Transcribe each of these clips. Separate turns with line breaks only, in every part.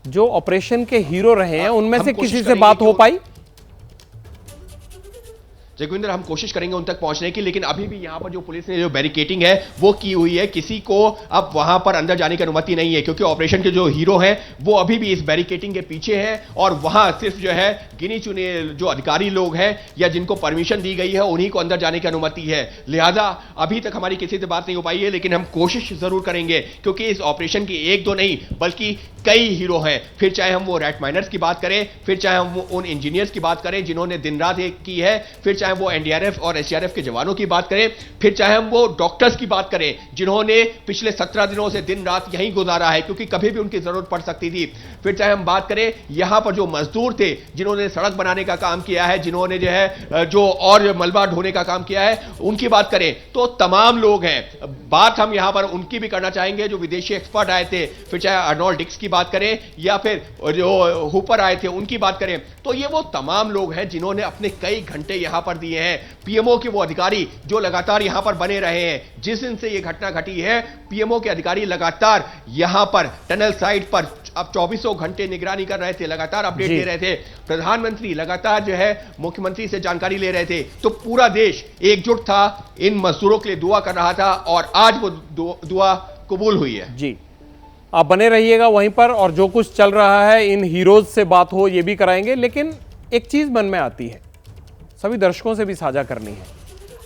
जो ऑपरेशन के हीरो रहे हैं उनमें से किसी से बात हो पाई?
जगविंदर, हम कोशिश करेंगे उन तक पहुंचने की, लेकिन अभी भी यहां पर जो पुलिस ने जो बैरिकेटिंग है वो की हुई है। किसी को अब वहां पर अंदर जाने की अनुमति नहीं है, क्योंकि ऑपरेशन के जो हीरो हैं वो अभी भी इस बैरिकेटिंग के पीछे हैं और वहां सिर्फ जो है गिनी चुने जो अधिकारी लोग हैं या जिनको परमिशन दी गई है उन्हीं को अंदर जाने की अनुमति है। लिहाजा अभी तक हमारी किसी से बात नहीं हो पाई है, लेकिन हम कोशिश जरूर करेंगे, क्योंकि इस ऑपरेशन की एक दो नहीं बल्कि कई हीरो हैं। फिर चाहे हम वो रैट माइनर्स की बात करें, फिर चाहे हम उन इंजीनियर्स की बात करें जिन्होंने दिन रात एक की है, फिर चाहे वो एनडीआरएफ और एसडीआरएफ के जवानों की बात करें, फिर चाहे हम वो डॉक्टर्स की बात करें जिन्होंने पिछले 17 दिनों से दिन रात यहीं गुजारा है, क्योंकि कभी भी उनकी जरूरत पड़ सकती थी। फिर चाहे हम बात करें यहां पर जो मजदूर थे जिन्होंने सड़क बनाने का काम किया है, जिन्होंने जो है जो और मलबा ढोने का काम किया है, उनकी बात करें तो तमाम लोग हैं। बात हम यहां पर उनकी भी करना चाहेंगे जो विदेशी एक्सपर्ट आए थे, फिर चाहे अर्नोल्ड डिक्स की बात करें या फिर जो हुपर आए थे उनकी बात करें, तो ये वो तमाम लोग हैं जिन्होंने अपने कई घंटे यहां पर दिए हैं। पीएमओ के वो अधिकारी जो लगातार यहां पर बने रहे हैं, जिस दिन से ये घटना घटी है पीएमओ के अधिकारी लगातार यहां पर टनल साइट पर अब 24 घंटे निगरानी कर रहे थे, लगातार अपडेट दे रहे थे। प्रधानमंत्री लगातार जो है मुख्यमंत्री से जानकारी ले रहे थे। तो पूरा देश एकजुट था, इन मजदूरों के लिए दुआ कर रहा था और आज वो दुआ कबूल हुई है।
जी, आप बने रहिएगा वहीं पर और जो कुछ चल रहा है इन हीरोज से बात हो ये भी कराएंगे। लेकिन एक चीज मन में आती है, सभी दर्शकों से भी साझा करनी है।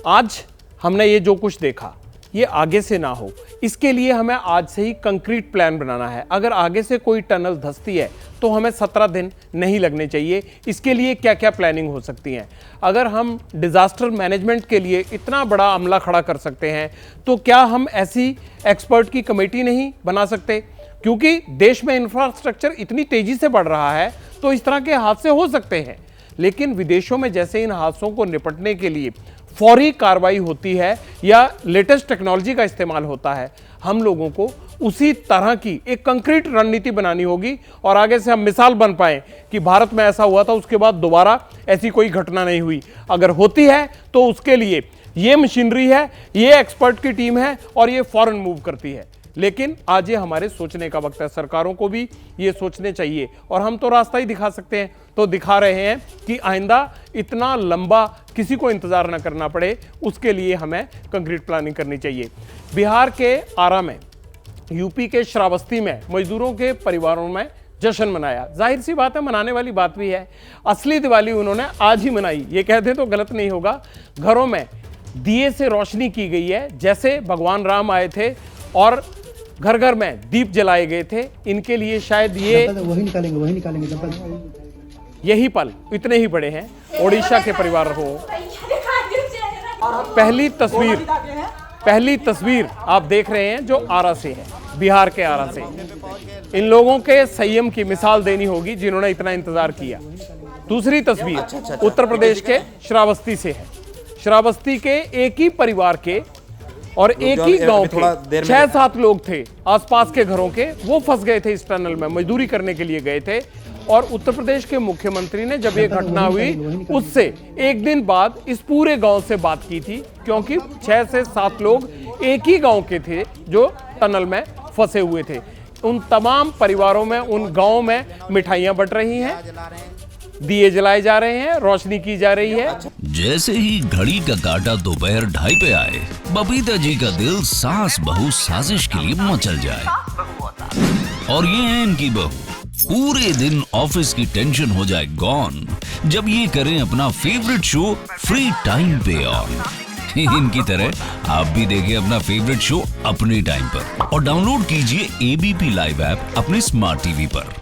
आज हमने ये जो कुछ देखा ये आगे से ना हो, इसके लिए हमें आज से ही कंक्रीट प्लान बनाना है। अगर आगे से कोई टनल धंसती है तो हमें 17 दिन नहीं लगने चाहिए। इसके लिए क्या क्या प्लानिंग हो सकती है? अगर हम डिजास्टर मैनेजमेंट के लिए इतना बड़ा अमला खड़ा कर सकते हैं तो क्या हम ऐसी एक्सपर्ट की कमेटी नहीं बना सकते? क्योंकि देश में इंफ्रास्ट्रक्चर इतनी तेजी से बढ़ रहा है तो इस तरह के हादसे हो सकते हैं। लेकिन विदेशों में जैसे इन हादसों को निपटने के लिए फौरी कार्रवाई होती है या लेटेस्ट टेक्नोलॉजी का इस्तेमाल होता है, हम लोगों को उसी तरह की एक कंक्रीट रणनीति बनानी होगी और आगे से हम मिसाल बन पाए कि भारत में ऐसा हुआ था, उसके बाद दोबारा ऐसी कोई घटना नहीं हुई। अगर होती है तो उसके लिए ये मशीनरी है, ये एक्सपर्ट की टीम है और ये फौरन मूव करती है। लेकिन आज ये हमारे सोचने का वक्त है, सरकारों को भी ये सोचने चाहिए और हम तो रास्ता ही दिखा सकते हैं, तो दिखा रहे हैं कि आइंदा इतना लंबा किसी को इंतजार न करना पड़े, उसके लिए हमें कंक्रीट प्लानिंग करनी चाहिए। बिहार के आरा में, यूपी के श्रावस्ती में मजदूरों के परिवारों में जश्न मनाया। जाहिर सी बात है, मनाने वाली बात भी है। असली दिवाली उन्होंने आज ही मनाई, ये कहते तो गलत नहीं होगा। घरों में दिए से रोशनी की गई है, जैसे भगवान राम आए थे और घर घर में दीप जलाए गए थे। इनके लिए शायद ये
वही निकालेंगे
यही पल इतने ही बड़े हैं। ओडिशा के परिवार हो, पहली तस्वीर आप देख रहे हैं जो आरा से है, बिहार के आरा से। इन लोगों के संयम की मिसाल देनी होगी जिन्होंने इतना इंतजार किया। दूसरी तस्वीर उत्तर प्रदेश के श्रावस्ती से है। श्रावस्ती के एक ही परिवार के और एक ही गांव के 6-7 लोग थे आसपास के घरों के, वो फंस गए थे इस टनल में, मजदूरी करने के लिए गए थे। और उत्तर प्रदेश के मुख्यमंत्री ने जब ये घटना हुई उससे एक दिन बाद इस पूरे गांव से बात की थी, क्योंकि 6 से 7 लोग एक ही गांव के थे जो टनल में फंसे हुए थे। उन तमाम परिवारों में, उन गांव में मिठाइयां बंट रही हैं, दिए जलाए जा रहे हैं, रोशनी की जा रही है।
जैसे ही घड़ी का काटा दोपहर 2:30 पे आए, बबीता जी का दिल सास बहू साजिश के लिए मचल जाए। और ये है इनकी बहू, पूरे दिन ऑफिस की टेंशन हो जाए गॉन जब ये करें अपना फेवरेट शो फ्री टाइम पे ऑन। इनकी तरह आप भी देखें अपना फेवरेट शो अपने टाइम पर और डाउनलोड कीजिए एबीपी लाइव ऐप अपने स्मार्ट टीवी पर।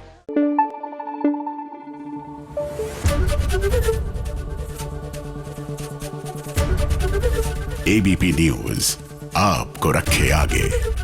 एबीपी न्यूज आपको रखे आगे।